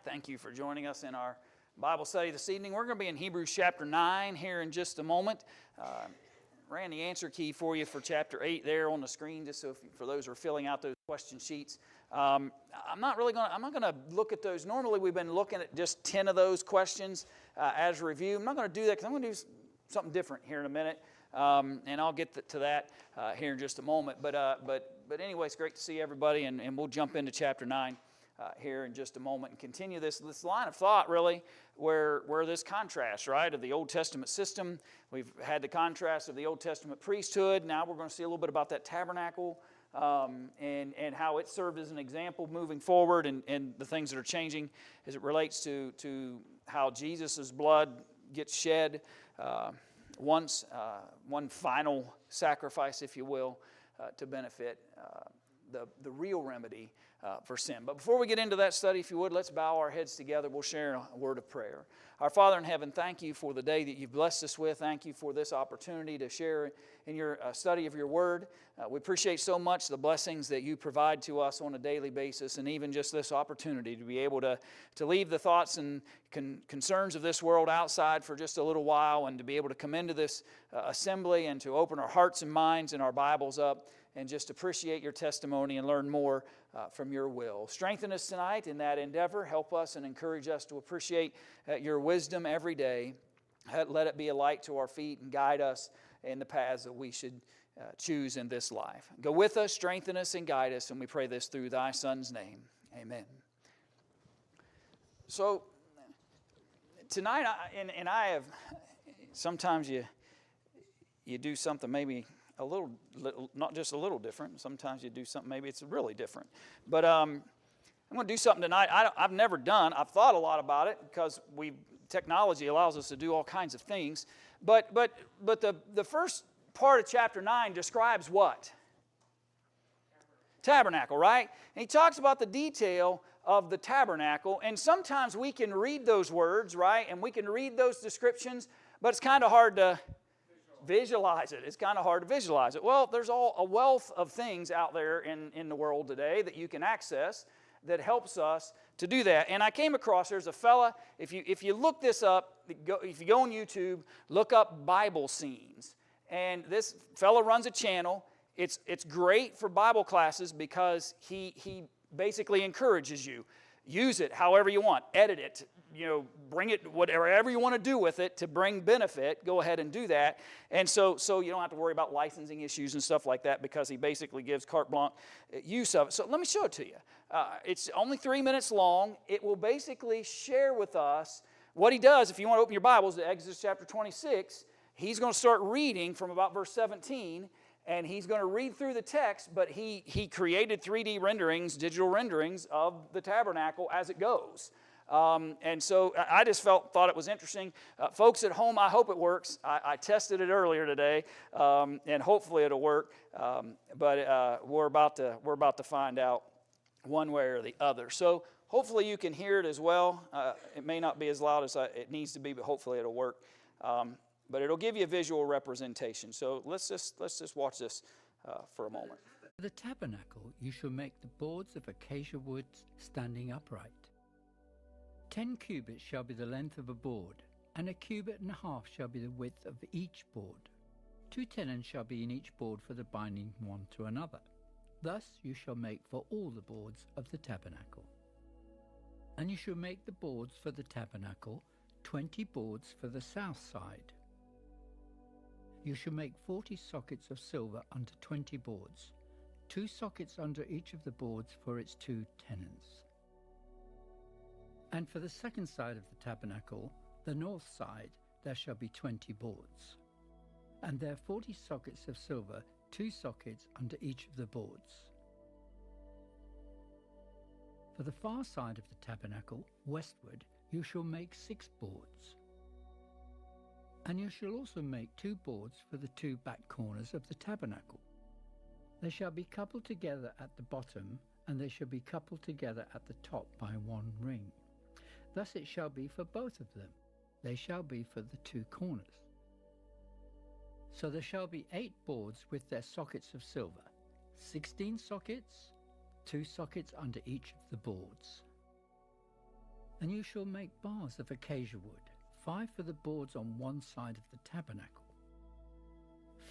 Thank you for joining us in our Bible study this evening. We're going to be in Hebrews chapter 9 here in just a moment. Ran the answer key for you for chapter 8 there on the screen, just so for those who are filling out those question sheets. I'm not going to look at those. Normally we've been looking at just 10 of those questions as a review. I'm not going to do that because I'm going to do something different here in a minute, and I'll get to that here in just a moment. But anyway, it's great to see everybody, and we'll jump into chapter 9. Here in just a moment and continue this line of thought, really, where this contrast, right, of the Old Testament system. We've had the contrast of the Old Testament priesthood. Now we're going to see a little bit about that tabernacle and how it served as an example moving forward, and the things that are changing as it relates to how Jesus' blood gets shed once, one final sacrifice, if you will, to benefit the real remedy for sin. But before we get into that study, if you would, let's bow our heads together. We'll share a word of prayer. Our Father in heaven, thank you for the day that you've blessed us with. Thank you for this opportunity to share in your study of your word. We appreciate so much the blessings that you provide to us on a daily basis, and even just this opportunity to be able to leave the thoughts and concerns of this world outside for just a little while, and to be able to come into this assembly and to open our hearts and minds and our Bibles up and just appreciate your testimony and learn more from your will. Strengthen us tonight in that endeavor. Help us and encourage us to appreciate your wisdom every day. Let it be a light to our feet and guide us in the paths that we should choose in this life. Go with us, strengthen us, and guide us, and we pray this through thy Son's name. Amen. So, tonight, I have, sometimes you do something maybe a little, not just a little different. Sometimes you do something, maybe it's really different. But I'm going to do something tonight I've never done. I've thought a lot about it because technology allows us to do all kinds of things. But the first part of chapter 9 describes what? Tabernacle, right? And he talks about the detail of the tabernacle. And sometimes we can read those words, right? And we can read those descriptions, but it's kind of hard to visualize it. It's kind of hard to visualize it. Well, there's a wealth of things out there in the world today that you can access that helps us to do that. And I came across, there's a fella, if you look this up, if you go on YouTube, look up Bible scenes. And this fella runs a channel. It's great for Bible classes because he basically encourages you. Use it however you want. Edit it. Bring it, whatever you want to do with it to bring benefit, go ahead and do that. And so you don't have to worry about licensing issues and stuff like that because he basically gives carte blanche use of it. So let me show it to you. It's only 3 minutes long. It will basically share with us what he does. If you want to open your Bibles to Exodus chapter 26, he's going to start reading from about verse 17. And he's going to read through the text, but he created 3D renderings, digital renderings of the tabernacle as it goes. And so I just thought it was interesting. Folks at home, I hope it works. I tested it earlier today, and hopefully it'll work. But we're about to find out one way or the other. So hopefully you can hear it as well. It may not be as loud as it needs to be, but hopefully it'll work. But it'll give you a visual representation. So let's just watch this for a moment. For the tabernacle you shall make the boards of acacia wood standing upright. 10 cubits shall be the length of a board, and 1.5 cubits shall be the width of each board. 2 tenons shall be in each board for the binding one to another. Thus you shall make for all the boards of the tabernacle. And you shall make the boards for the tabernacle 20 boards for the south side. You shall make 40 sockets of silver under 20 boards, 2 sockets under each of the boards for its 2 tenons. And for the second side of the tabernacle, the north side, there shall be 20 boards. And there 40 sockets of silver, 2 sockets under each of the boards. For the far side of the tabernacle, westward, you shall make 6 boards. And you shall also make 2 boards for the 2 back corners of the tabernacle. They shall be coupled together at the bottom, and they shall be coupled together at the top by 1 ring. Thus it shall be for both of them. They shall be for the 2 corners. So there shall be 8 boards with their sockets of silver, 16 sockets, 2 sockets under each of the boards. And you shall make bars of acacia wood, 5 for the boards on one side of the tabernacle,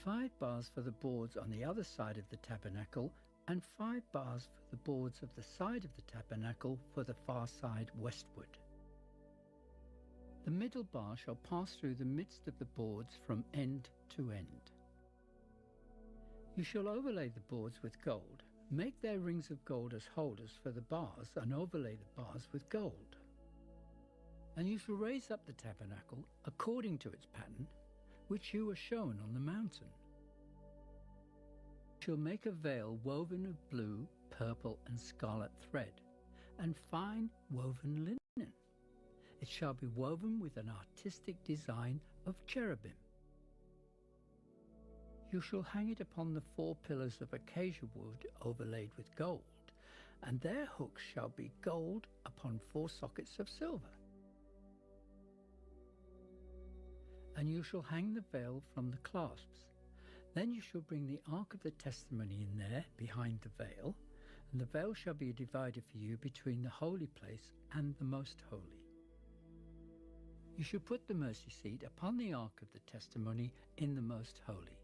5 bars for the boards on the other side of the tabernacle, and 5 bars for the boards of the side of the tabernacle for the far side westward. The middle bar shall pass through the midst of the boards from end to end. You shall overlay the boards with gold. Make their rings of gold as holders for the bars, and overlay the bars with gold. And you shall raise up the tabernacle according to its pattern, which you were shown on the mountain. You shall make a veil woven of blue, purple, and scarlet thread, and fine woven linen. It shall be woven with an artistic design of cherubim. You shall hang it upon the 4 pillars of acacia wood overlaid with gold, and their hooks shall be gold upon 4 sockets of silver. And you shall hang the veil from the clasps. Then you shall bring the ark of the testimony in there behind the veil, and the veil shall be divided for you between the holy place and the most holy. You shall put the mercy seat upon the ark of the testimony in the most holy.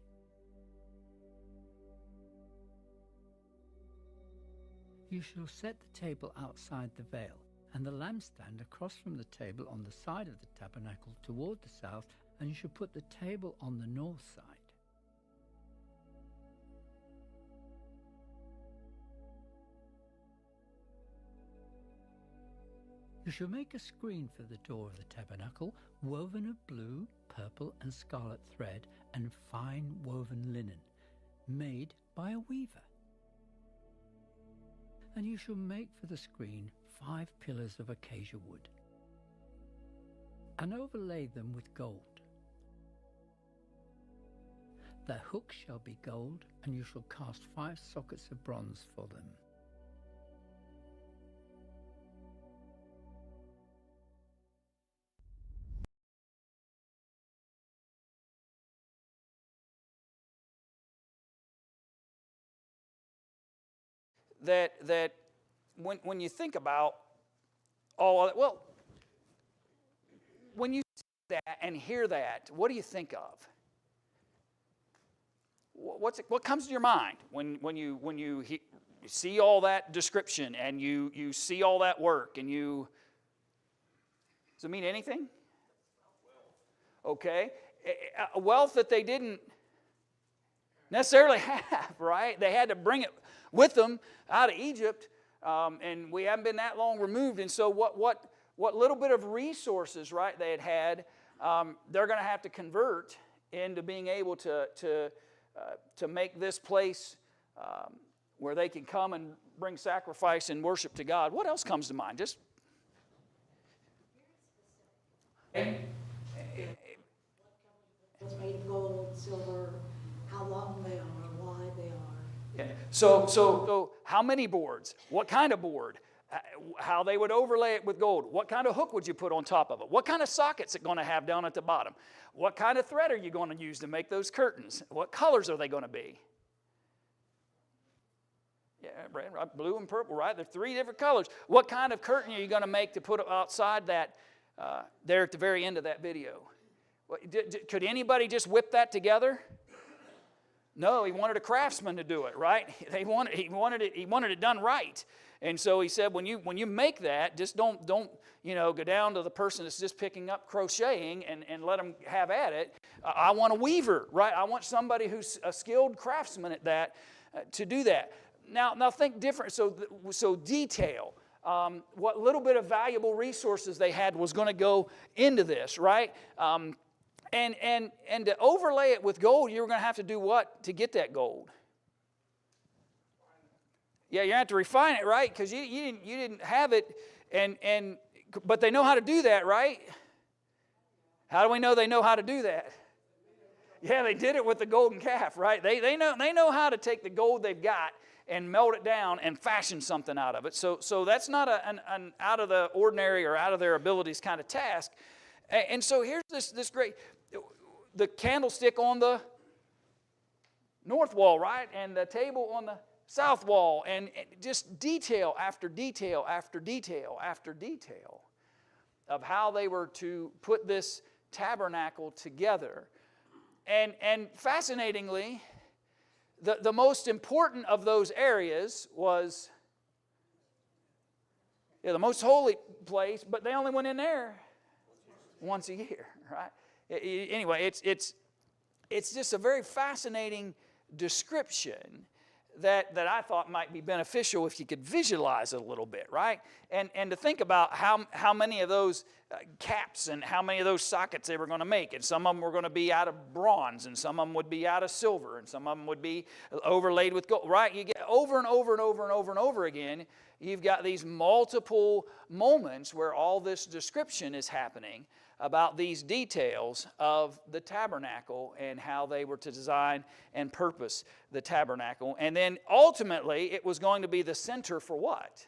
You shall set the table outside the veil, and the lampstand across from the table on the side of the tabernacle toward the south, and you shall put the table on the north side. You shall make a screen for the door of the tabernacle, woven of blue, purple, and scarlet thread, and fine woven linen, made by a weaver. And you shall make for the screen 5 pillars of acacia wood, and overlay them with gold. Their hooks shall be gold, and you shall cast 5 sockets of bronze for them. That when you think about all of that, well, when you see that and hear that, what do you think of? What comes to your mind when you see all that description and you see all that work and you? Does it mean anything? Okay, a wealth that they didn't necessarily have, right? They had to bring it with them out of Egypt, and we haven't been that long removed. And so what little bit of resources, right, they had, they're going to have to convert into being able to make this place where they can come and bring sacrifice and worship to God. What else comes to mind? Just It's made of gold, silver, how long they are, why they are. yeah. So how many boards? What kind of board? How they would overlay it with gold. What kind of hook would you put on top of it? What kind of sockets it going to have down at the bottom? What kind of thread are you going to use to make those curtains? What colors are they going to be? Yeah, red, blue, and purple, right? They're 3 different colors. What kind of curtain are you going to make to put outside that there at the very end of that video? Could anybody just whip that together? No, he wanted a craftsman to do it, right? He wanted it done right. And so he said, when you make that, just don't go down to the person that's just picking up crocheting and let them have at it. I want a weaver, right? I want somebody who's a skilled craftsman at that to do that. Now think different. So detail. What little bit of valuable resources they had was going to go into this, right? And to overlay it with gold, you were going to have to do what to get that gold? Yeah, you have to refine it, right? Because you didn't have it, but they know how to do that, right? How do we know they know how to do that? Yeah, they did it with the golden calf, right? They know how to take the gold they've got and melt it down and fashion something out of it. So that's not an out of the ordinary or out of their abilities kind of task. And so here's this great, the candlestick on the north wall, right? And the table on the south wall, and just detail after detail after detail after detail. of how they were to put this tabernacle together. And fascinatingly, the most important of those areas was the most holy place, but they only went in there once a year, right? Anyway, it's just a very fascinating description that I thought might be beneficial if you could visualize it a little bit, right? And to think about how many of those caps and how many of those sockets they were going to make. And some of them were going to be out of bronze, and some of them would be out of silver, and some of them would be overlaid with gold, right? You get over and over and over and over and over again, you've got these multiple moments where all this description is happening about these details of the tabernacle and how they were to design and purpose the tabernacle. And then ultimately, it was going to be the center for what?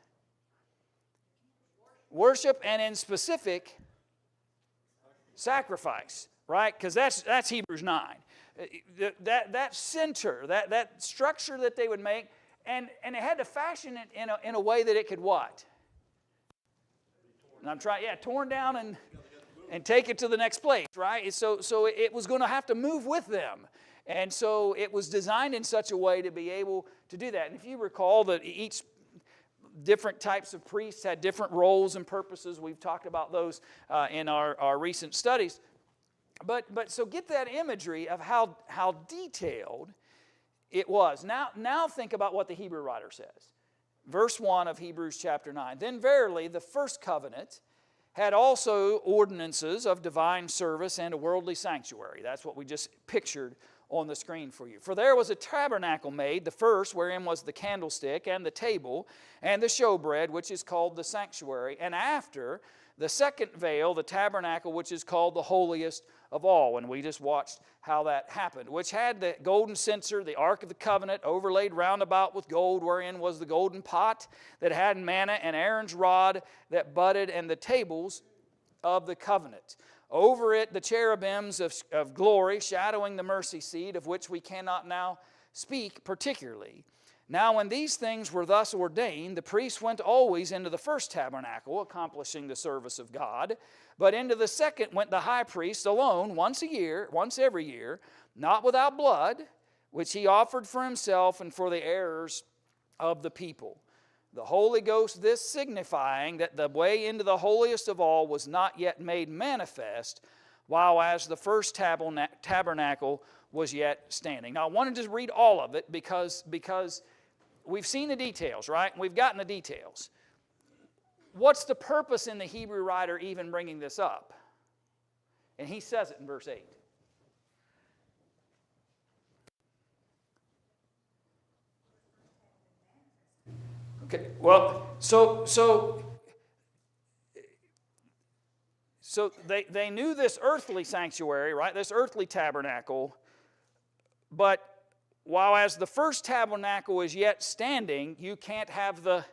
Worship, and in specific, sacrifice, right? Because that's Hebrews 9. That center, that structure that they would make, and they had to fashion it in a way that it could what? And I'm trying, torn down and take it to the next place, right? So it was going to have to move with them. And so it was designed in such a way to be able to do that. And if you recall that each different types of priests had different roles and purposes. We've talked about those in our recent studies. But so get that imagery of how detailed it was. Now think about what the Hebrew writer says. Verse 1 of Hebrews chapter 9. Then verily the first covenant had also ordinances of divine service and a worldly sanctuary. That's what we just pictured on the screen for you. For there was a tabernacle made, the first, wherein was the candlestick and the table and the showbread, which is called the sanctuary. And after, the second veil, the tabernacle, which is called the holiest of all. And we just watched how that happened, which had the golden censer, the ark of the covenant, overlaid round about with gold, wherein was the golden pot that had manna, and Aaron's rod that budded, and the tables of the covenant. Over it the cherubims of glory, shadowing the mercy seat, of which we cannot now speak particularly. Now when these things were thus ordained, the priest went always into the first tabernacle, accomplishing the service of God. But into the second went the high priest alone, once every year, not without blood, which he offered for himself and for the errors of the people. The Holy Ghost, this signifying that the way into the holiest of all was not yet made manifest, while as the first tabernacle was yet standing. Now I wanted to read all of it because we've seen the details, right? We've gotten the details. What's the purpose in the Hebrew writer even bringing this up? And he says it in verse 8. Okay, well, so they knew this earthly sanctuary, right? This earthly tabernacle, but while as the first tabernacle is yet standing, you can't have the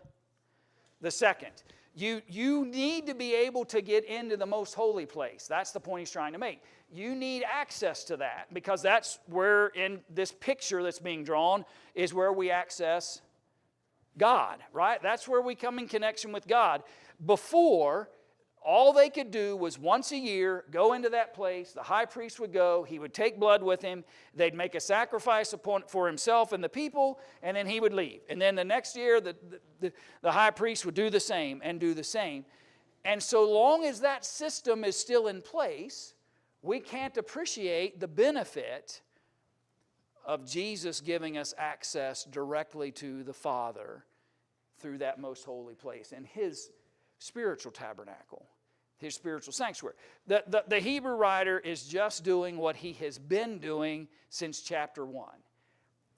second. You need to be able to get into the most holy place. That's the point he's trying to make. You need access to that, because that's where, in this picture that's being drawn, is where we access God, right? That's where we come in connection with God. Before, all they could do was once a year go into that place. The high priest would go. He would take blood with him. They'd make a sacrifice for himself and the people, and then he would leave. And then the next year, the high priest would do the same and do the same. And so long as that system is still in place, we can't appreciate the benefit of Jesus giving us access directly to the Father through that most holy place and his spiritual tabernacle, his spiritual sanctuary. The Hebrew writer is just doing what he has been doing since chapter 1.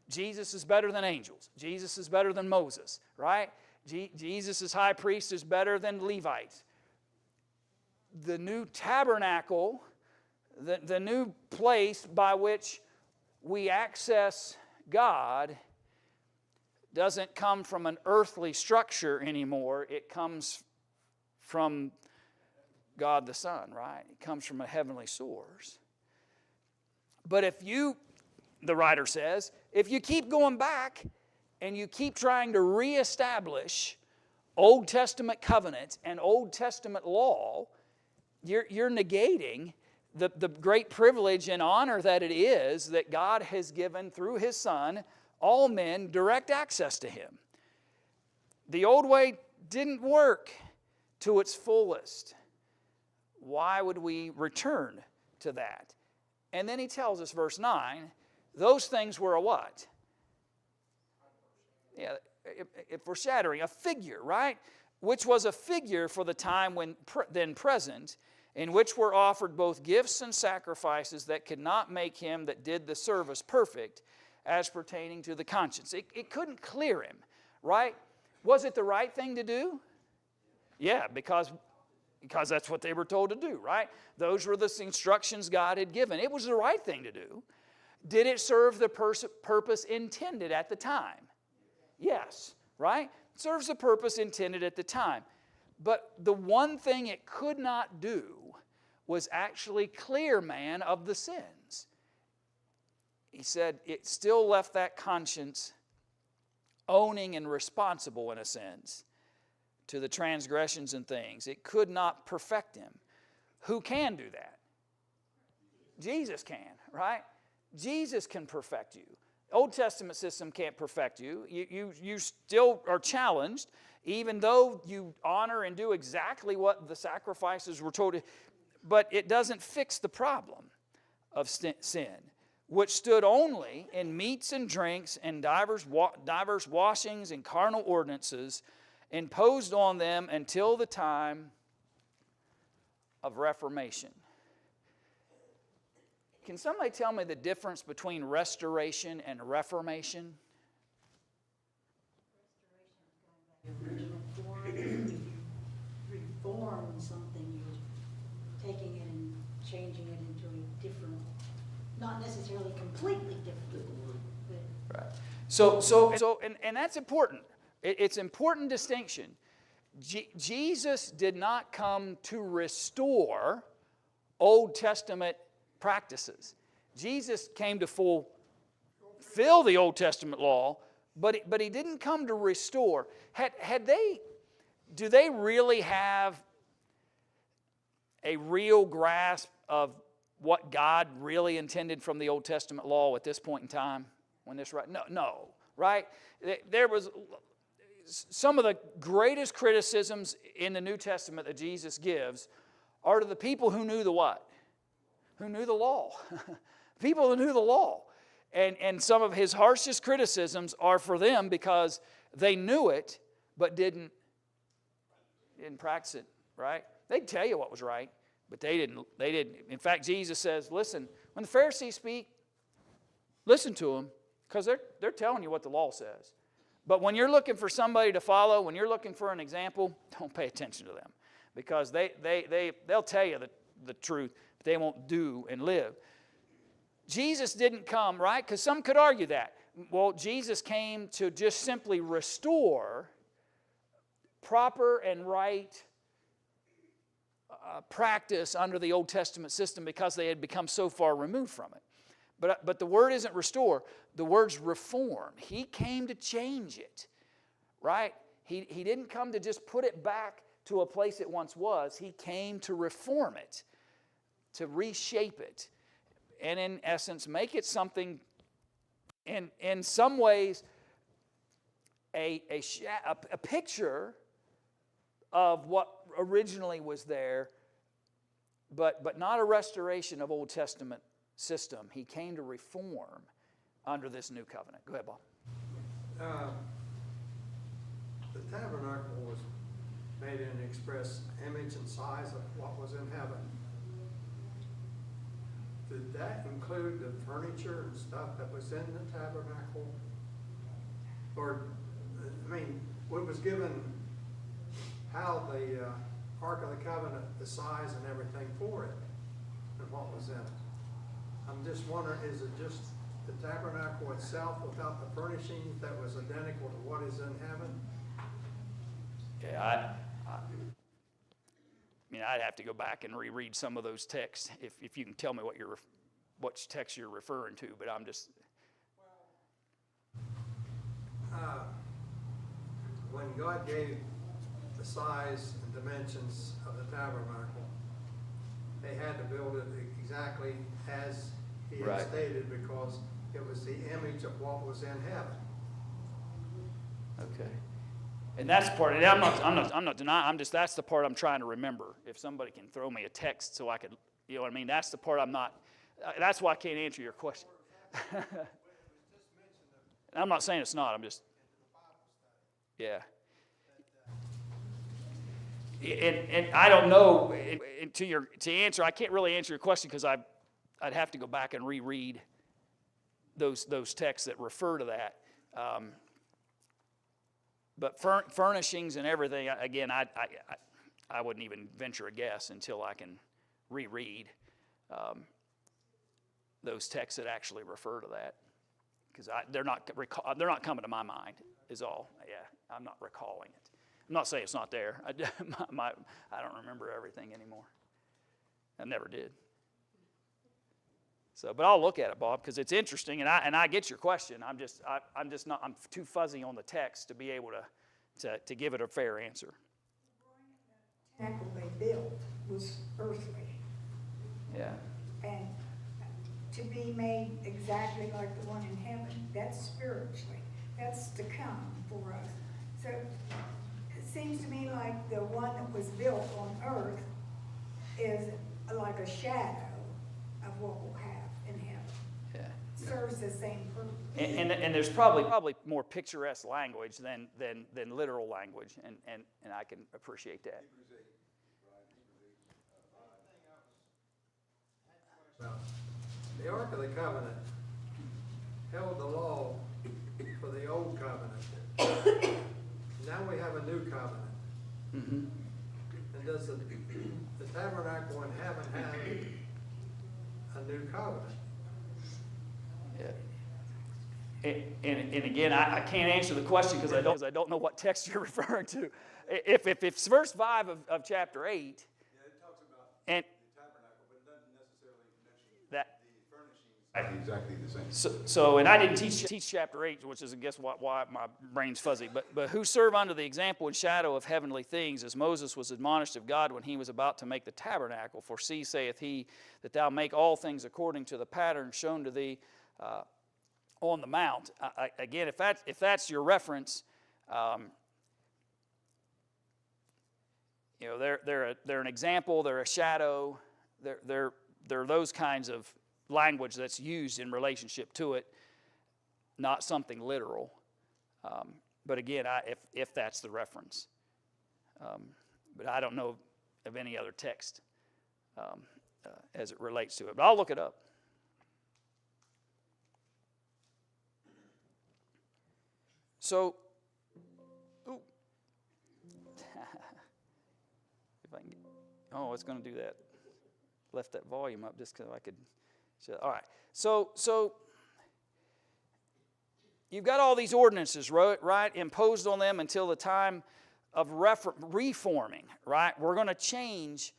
Jesus is better than angels. Jesus is better than Moses, right? Jesus' high priest is better than Levites. The new tabernacle, the new place by which we access God, doesn't come from an earthly structure anymore. It comes from God the Son, right? It comes from a heavenly source. But if you, the writer says, if you keep going back and you keep trying to reestablish Old Testament covenants and Old Testament law, you're negating the great privilege and honor that it is that God has given through His Son all men direct access to Him. The old way didn't work to its fullest. Why would we return to that? And then he tells us, verse 9, those things were a what? Yeah, a foreshadowing, a figure, right? Which was a figure for the time when then present, in which were offered both gifts and sacrifices that could not make him that did the service perfect, as pertaining to the conscience. It couldn't clear him, right? Was it the right thing to do? Yeah, because that's what they were told to do, right? Those were the instructions God had given. It was the right thing to do. Did it serve the purpose intended at the time? Yes, right? It serves the purpose intended at the time. But the one thing it could not do was actually clear man of the sins. He said it still left that conscience owning and responsible, in a sense, to the transgressions and things. It could not perfect him. Who can do that? Jesus can, right? Jesus can perfect you. Old Testament system can't perfect you. You still are challenged, even though you honor and do exactly what the sacrifices were told to. But it doesn't fix the problem of sin, which stood only in meats and drinks and divers washings and carnal ordinances imposed on them until the time of Reformation. Can somebody tell me the difference between restoration and reformation? Original form, reform something, you're taking it and changing it into a different, not necessarily completely different. But Right. So, and that's important. It's an important distinction. Jesus did not come to restore Old Testament practices. Jesus came to fulfill the Old Testament law, but he didn't come to restore. Do they really have a real grasp of what God really intended from the Old Testament law at this point in time? When this right? No, right? There was some of the greatest criticisms in the New Testament that Jesus gives are to the people who knew the what? Who knew the law. People who knew the law. And some of his harshest criticisms are for them because they knew it but didn't practice it, right? They'd tell you what was right, but they didn't. In fact, Jesus says, listen, when the Pharisees speak, listen to them because they're telling you what the law says. But when you're looking for somebody to follow, when you're looking for an example, don't pay attention to them because they'll tell you the truth, but they won't do and live. Jesus didn't come, right? Because some could argue that. Well, Jesus came to just simply restore proper and right practice under the Old Testament system because they had become so far removed from it. But the word isn't restore. The word's reform. He came to change it, right? He didn't come to just put it back to a place it once was. He came to reform it, to reshape it, and in essence make it something, in some ways, a picture of what originally was there, but not a restoration of Old Testament system. He came to reform under this new covenant. Go ahead, Bob. The tabernacle was made in an express image and size of what was in heaven. Did that include the furniture and stuff that was in the tabernacle? Or, I mean, what was given, how the Ark of the Covenant, the size and everything for it, and what was in it? I'm just wondering, is it just the tabernacle itself without the furnishing that was identical to what is in heaven? Yeah, I mean, I'd have to go back and reread some of those texts if you can tell me what text you're referring to. But I'm just when God gave the size and dimensions of the tabernacle they had to build it exactly as he Right. had stated, because it was the image of what was in heaven. Okay. And that's the part, and I'm not denying, that's the part I'm trying to remember. If somebody can throw me a text so I could, you know what I mean? That's the part that's why I can't answer your question. I'm not saying it's not, I'm just, yeah. And I don't know, to answer, I can't really answer your question because I'd have to go back and reread those texts that refer to that. But furnishings and everything, again, I wouldn't even venture a guess until I can reread those texts that actually refer to that, because they're not coming to my mind. Is all. Yeah, I'm not recalling it. I'm not saying it's not there. I don't remember everything anymore. I never did. So, but I'll look at it, Bob, because it's interesting, and I get your question. I'm too fuzzy on the text to be able to give it a fair answer. The tabernacle they built was earthly, Yeah. and to be made exactly like the one in heaven, that's spiritually. That's to come for us. So it seems to me like the one that was built on earth is like a shadow of what we'll have in heaven. Yeah. Serves the same purpose. And there's probably more picturesque language than literal language, and I can appreciate that. Well, the Ark of the Covenant held the law for the old covenant. Now we have a new covenant. Mm-hmm. And does the tabernacle in heaven have a new covenant? Yeah. And again, I can't answer the question because I don't know what text you're referring to. If it's verse 5 of chapter 8, yeah, it talks about and the tabernacle, but it doesn't necessarily mention that. the furnishings exactly the same. So, and I didn't teach chapter 8, which is, I guess, why my brain's fuzzy. But who serve under the example and shadow of heavenly things, as Moses was admonished of God when he was about to make the tabernacle. For see, saith he, that thou make all things according to the pattern shown to thee on the mount. Again, if that's your reference, they're an example, they're a shadow, they're those kinds of language that's used in relationship to it, not something literal. But again, if that's the reference, but I don't know of any other text as it relates to it. But I'll look it up. So, if I can it's going to do that. Left that volume up just because I could. All right. So you've got all these ordinances, right, imposed on them until the time of reforming, right? We're going to change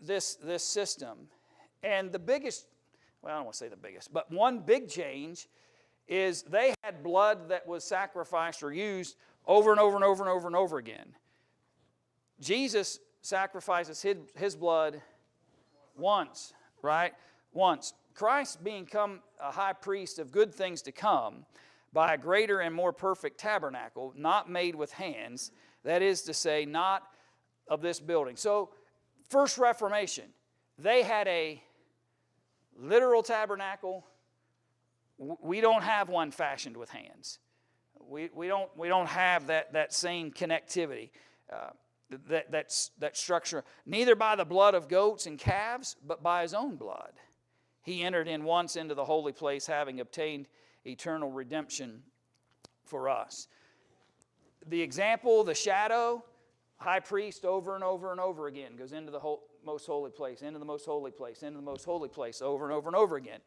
this system. And the biggest, well, I don't want to say the biggest, but one big change is they had blood that was sacrificed or used over and over and over and over and over again. Jesus sacrifices his blood once, right? Once. Christ being come a high priest of good things to come by a greater and more perfect tabernacle, not made with hands, that is to say, not of this building. So, first Reformation, they had a literal tabernacle. We don't have one fashioned with hands. We don't have that same connectivity, that structure. Neither by the blood of goats and calves, but by his own blood. He entered in once into the holy place, having obtained eternal redemption for us. The example, the shadow, high priest over and over and over again goes into the most holy place, into the most holy place, into the most holy place over and over and over again.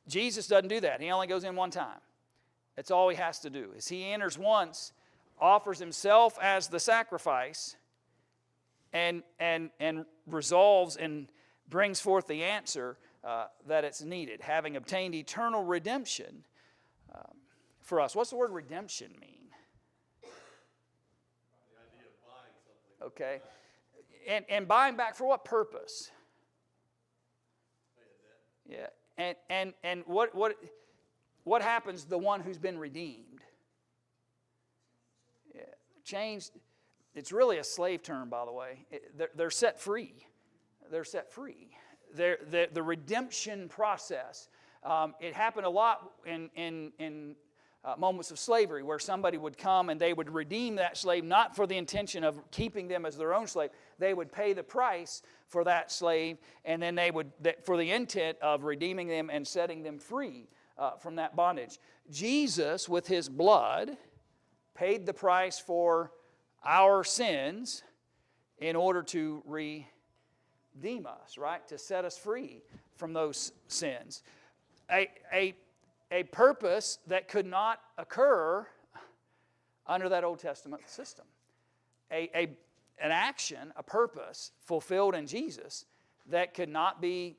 Jesus doesn't do that. He only goes in one time. That's all he has to do. Is he enters once, offers himself as the sacrifice, and resolves and brings forth the answer that it's needed, having obtained eternal redemption for us. What's the word redemption mean? The idea of buying something. Okay. And buying back for what purpose? Yeah. And what happens to the one who's been redeemed? Yeah. Changed. It's really a slave term, by the way. They're set free. They're set free. The redemption process. It happened a lot in moments of slavery where somebody would come and they would redeem that slave, not for the intention of keeping them as their own slave. They would pay the price for that slave, and then they would, for the intent of redeeming them and setting them free from that bondage. Jesus, with his blood, paid the price for our sins in order to redeem us, right? To set us free from those sins. A purpose that could not occur under that Old Testament system. An action, a purpose fulfilled in Jesus that could not be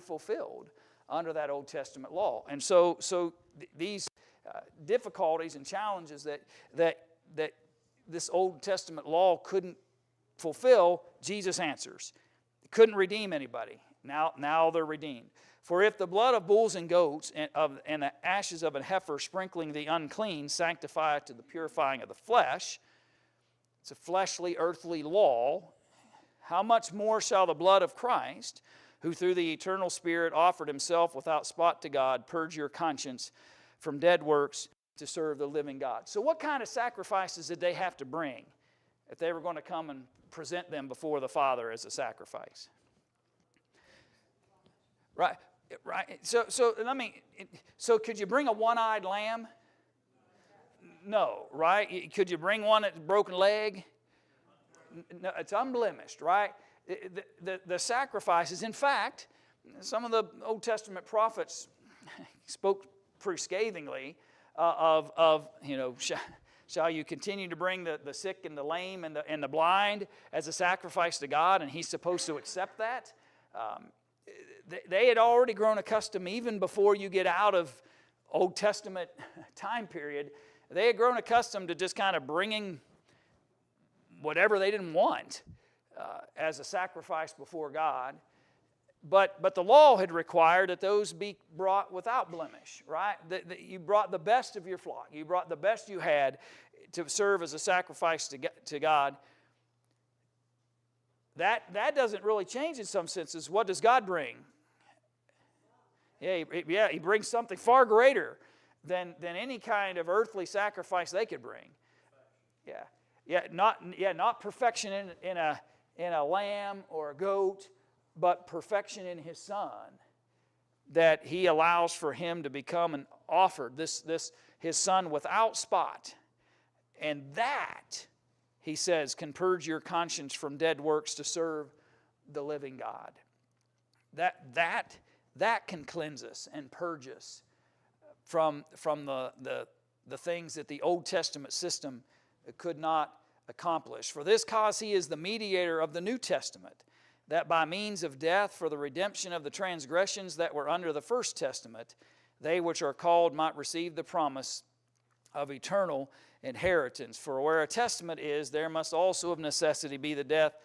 fulfilled under that Old Testament law. And so these difficulties and challenges that this Old Testament law couldn't fulfill, Jesus answers. Couldn't redeem anybody. Now they're redeemed. For if the blood of bulls and goats and the ashes of a heifer sprinkling the unclean sanctify to the purifying of the flesh, it's a fleshly, earthly law, how much more shall the blood of Christ, who through the eternal Spirit offered himself without spot to God, purge your conscience from dead works to serve the living God. So what kind of sacrifices did they have to bring if they were going to come and present them before the Father as a sacrifice? Right. So could you bring a one-eyed lamb? No, right? Could you bring one that's broken leg? No, it's unblemished, right? The sacrifices, in fact, some of the Old Testament prophets spoke pretty scathingly shall you continue to bring the sick and the lame and the blind as a sacrifice to God, and he's supposed to accept that? They had already grown accustomed, even before you get out of Old Testament time period, they had grown accustomed to just kind of bringing whatever they didn't want as a sacrifice before God. But the law had required that those be brought without blemish, right? That you brought the best of your flock. You brought the best you had to serve as a sacrifice to God. That doesn't really change in some senses. What does God bring? He brings something far greater than any kind of earthly sacrifice they could bring. Not perfection in a lamb or a goat, but perfection in his Son, that he allows for him to become and offered his Son without spot. And that, he says, can purge your conscience from dead works to serve the living God. That can cleanse us and purge us from the things that the Old Testament system could not accomplish. For this cause he is the mediator of the New Testament, that by means of death for the redemption of the transgressions that were under the First Testament, they which are called might receive the promise of eternal inheritance. For where a testament is, there must also of necessity be the death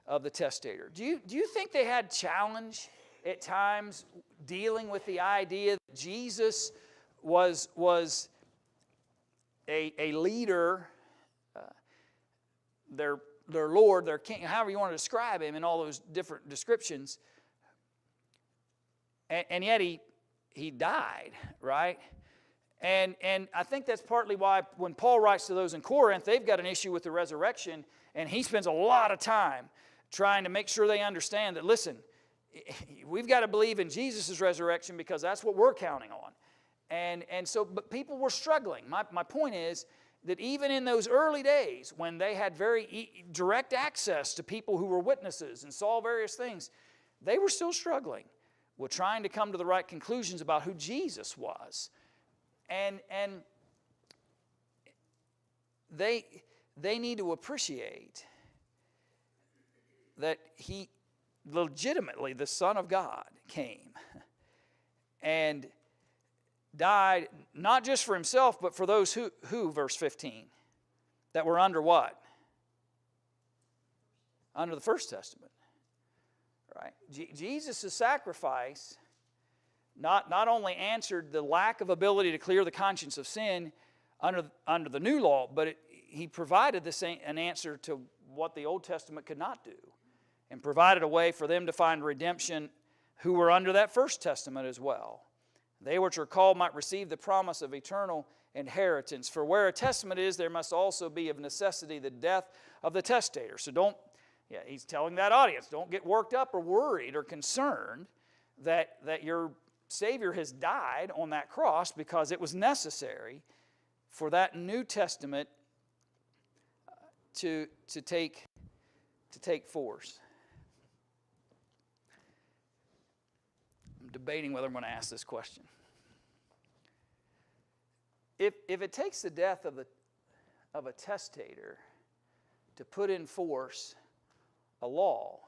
of the testator. Do you think they had challenge at times dealing with the idea that Jesus was a leader, their Lord, their King, however you want to describe him in all those different descriptions, and yet he died, right? And I think that's partly why when Paul writes to those in Corinth, they've got an issue with the resurrection, and he spends a lot of time trying to make sure they understand that, listen, we've got to believe in Jesus' resurrection because that's what we're counting on. And so, but people were struggling. My point is that even in those early days when they had very direct access to people who were witnesses and saw various things, they were still struggling with trying to come to the right conclusions about who Jesus was. And they need to appreciate that he legitimately, the Son of God, came and died not just for himself, but for those who, verse 15, that were under what? Under the First Testament. Right? Jesus' sacrifice not only answered the lack of ability to clear the conscience of sin under the new law, but he provided an answer to what the Old Testament could not do, and provided a way for them to find redemption who were under that first testament as well. They which are called might receive the promise of eternal inheritance. For where a testament is, there must also be of necessity the death of the testator. So he's telling that audience, don't get worked up or worried or concerned that your Savior has died on that cross, because it was necessary for that New Testament to take force. I'm debating whether I'm going to ask this question. If it takes the death of a testator to put in force a law,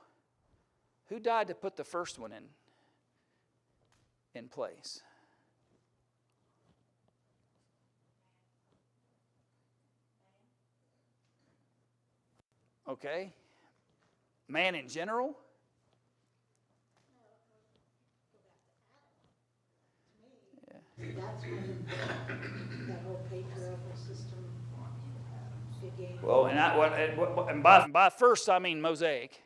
who died to put the first one in place? Okay. Man in general? That's when that whole patriarchal system began. Well, and by first I mean Mosaic,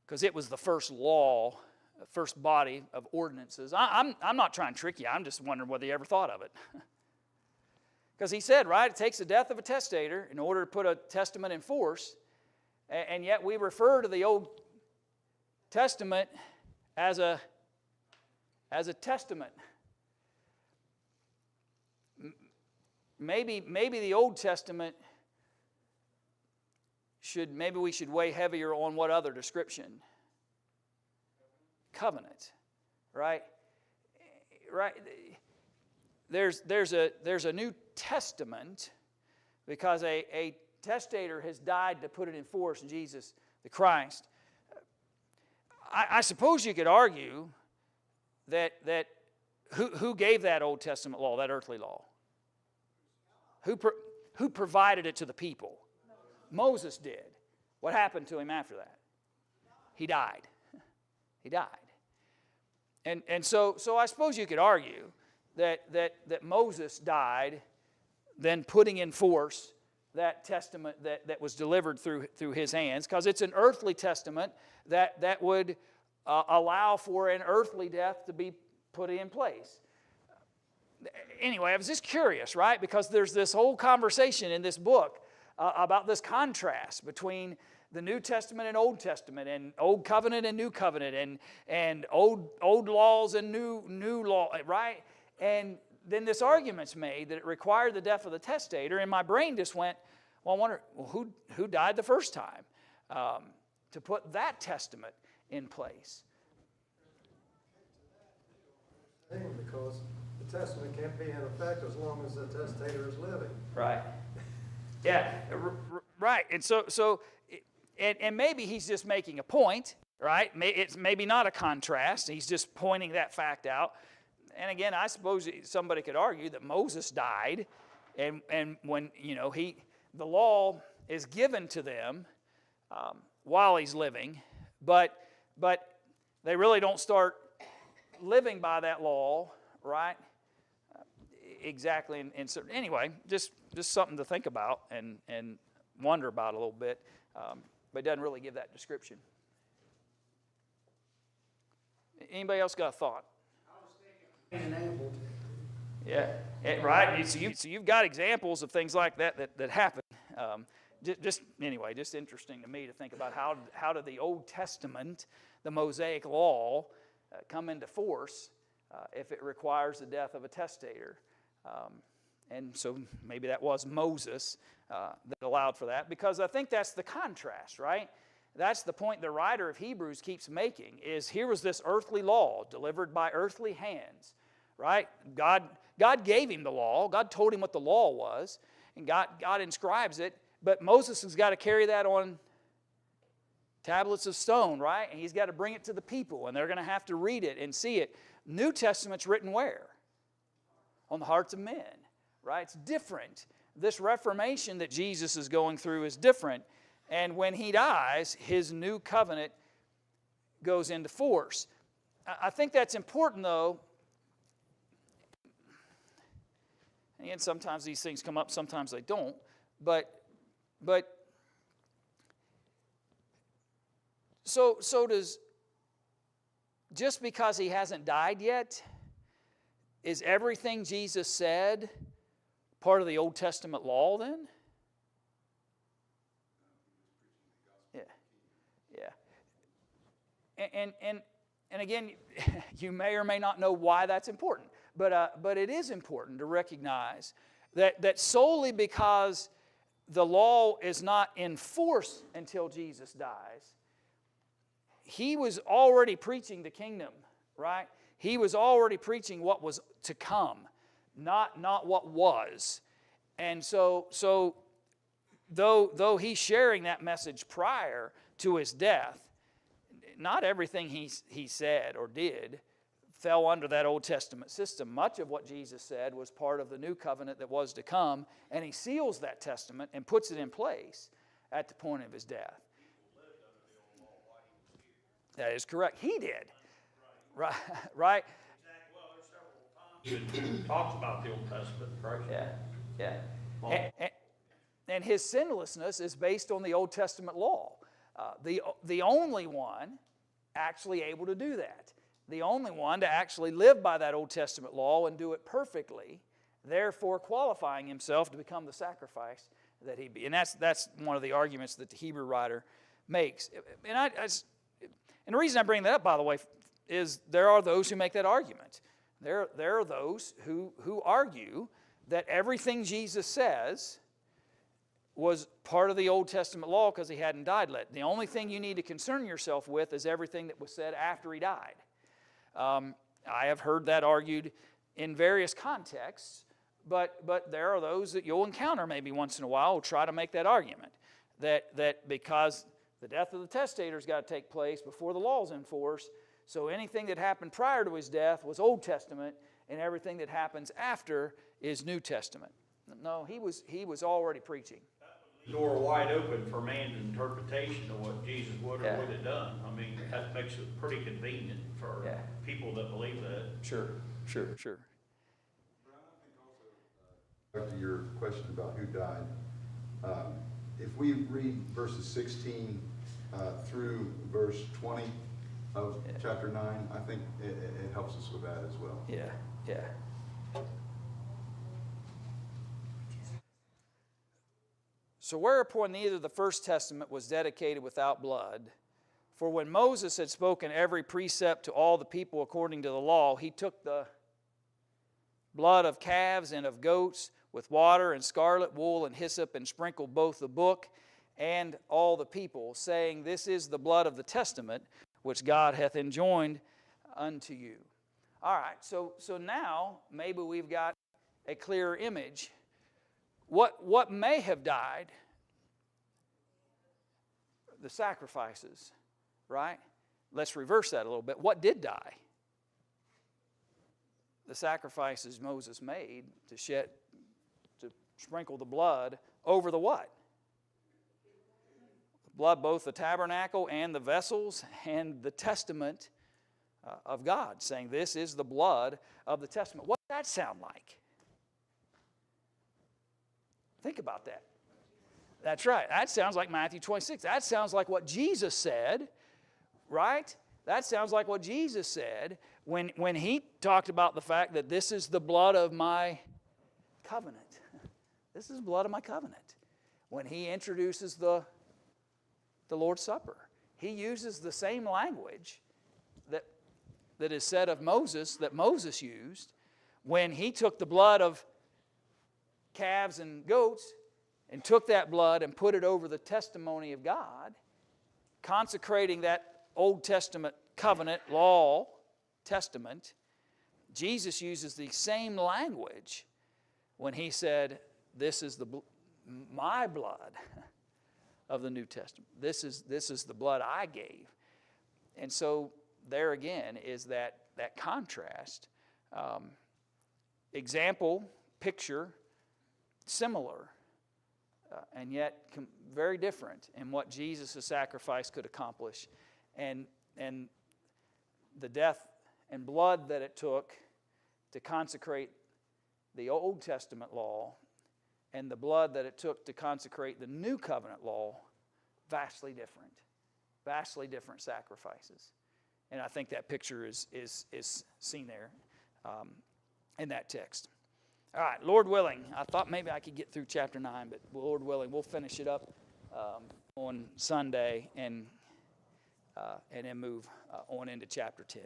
because it was the first law, the first body of ordinances. I'm not trying to trick you. I'm just wondering whether you ever thought of it. Because he said, right, it takes the death of a testator in order to put a testament in force, and yet we refer to the Old Testament as a testament. Maybe the Old Testament we should weigh heavier on what other description? Covenant, right? Right. There's a New Testament because a testator has died to put it in force, Jesus the Christ. I suppose you could argue that who gave that Old Testament law, that earthly law? Who provided it to the people? Moses did. What happened to him after that? He died. He died. And so I suppose you could argue that Moses died, then putting in force that testament that was delivered through his hands, because it's an earthly testament that would allow for an earthly death to be put in place. Anyway, I was just curious, right? Because there's this whole conversation in this book about this contrast between the New Testament and Old Testament, and Old Covenant and New Covenant, and old laws and new law, right? And then this argument's made that it required the death of the testator, and my brain just went, well, I wonder, who died the first time to put that testament in place? Because the testament can't be in effect as long as the testator is living. Right. Yeah. Right. And so maybe he's just making a point, right? It's maybe not a contrast. He's just pointing that fact out. And again, I suppose somebody could argue that Moses died, and when the law is given to them while he's living, but they really don't start living by that law, right? Exactly. And so anyway, just something to think about and wonder about a little bit, but it doesn't really give that description. Anybody else got a thought? Enabled. Yeah, right. So you've got examples of things like that happen. Just interesting to me to think about how did the Old Testament, the Mosaic law, come into force if it requires the death of a testator. And so maybe that was Moses that allowed for that, because I think that's the contrast, right? That's the point the writer of Hebrews keeps making, is here was this earthly law delivered by earthly hands, right? God gave him the law. God told him what the law was, and God inscribes it, but Moses has got to carry that on tablets of stone, right? And he's got to bring it to the people, and they're going to have to read it and see it. New Testament's written where? On the hearts of men, right? It's different. This Reformation that Jesus is going through is different. And when he dies, his new covenant goes into force. I think that's important, though. And sometimes these things come up, sometimes they don't. But so does, just because he hasn't died yet, is everything Jesus said part of the Old Testament law then? Yeah. And again, you may or may not know why that's important, but it is important to recognize that solely because the law is not in force until Jesus dies, he was already preaching the kingdom, right? He was already preaching what was to come, not what was. And so though he's sharing that message prior to his death, not everything he said or did fell under that Old Testament system. Much of what Jesus said was part of the new covenant that was to come, and he seals that testament and puts it in place at the point of his death. That is correct. He did. Right. Right. Well, there's several times it talks about the Old Testament, right? Yeah. And his sinlessness is based on the Old Testament law. The only one actually able to do that. The only one to actually live by that Old Testament law and do it perfectly, therefore qualifying himself to become the sacrifice that he be. And that's one of the arguments that the Hebrew writer makes. And the reason I bring that up, by the way, is there are those who make that argument. There are those who argue that everything Jesus says was part of the Old Testament law because he hadn't died yet. The only thing you need to concern yourself with is everything that was said after he died. I have heard that argued in various contexts, but there are those that you'll encounter maybe once in a while who try to make that argument, that because the death of the testator's got to take place before the law's in force, so anything that happened prior to his death was Old Testament, and everything that happens after is New Testament. No, he was already preaching. The door wide open for man's interpretation of what Jesus would or would have done. I mean, that makes it pretty convenient for people that believe that. Sure. Brian, I think also, back to your question about who died, if we read verses 16 through verse 20 of chapter 9, I think it helps us with that as well. Yeah. So whereupon neither the first testament was dedicated without blood, for when Moses had spoken every precept to all the people according to the law, he took the blood of calves and of goats with water and scarlet wool and hyssop and sprinkled both the book and all the people, saying, This is the blood of the testament which God hath enjoined unto you. All right, so now maybe we've got a clearer image. What may have died? The sacrifices, right? Let's reverse that a little bit. What did die? The sacrifices Moses made to sprinkle the blood over the what? The blood, both the tabernacle and the vessels and the testament of God, saying this is the blood of the testament. What does that sound like? Think about that. That's right. That sounds like Matthew 26. That sounds like what Jesus said, right? That sounds like what Jesus said when he talked about the fact that this is the blood of my covenant. This is the blood of my covenant. When he introduces the Lord's Supper, he uses the same language that is said of Moses, that Moses used when he took the blood of calves and goats and took that blood and put it over the testimony of God, consecrating that Old Testament covenant, law, testament. Jesus uses the same language when he said, this is my blood of the New Testament. This is the blood I gave. And so there again is that contrast. Example, picture, similar, and yet very different in what Jesus' sacrifice could accomplish. And the death and blood that it took to consecrate the Old Testament law and the blood that it took to consecrate the New Covenant law, vastly different sacrifices. And I think that picture is seen there in that text. All right, Lord willing, I thought maybe I could get through chapter 9, but Lord willing, we'll finish it up on Sunday and then move on into chapter 10.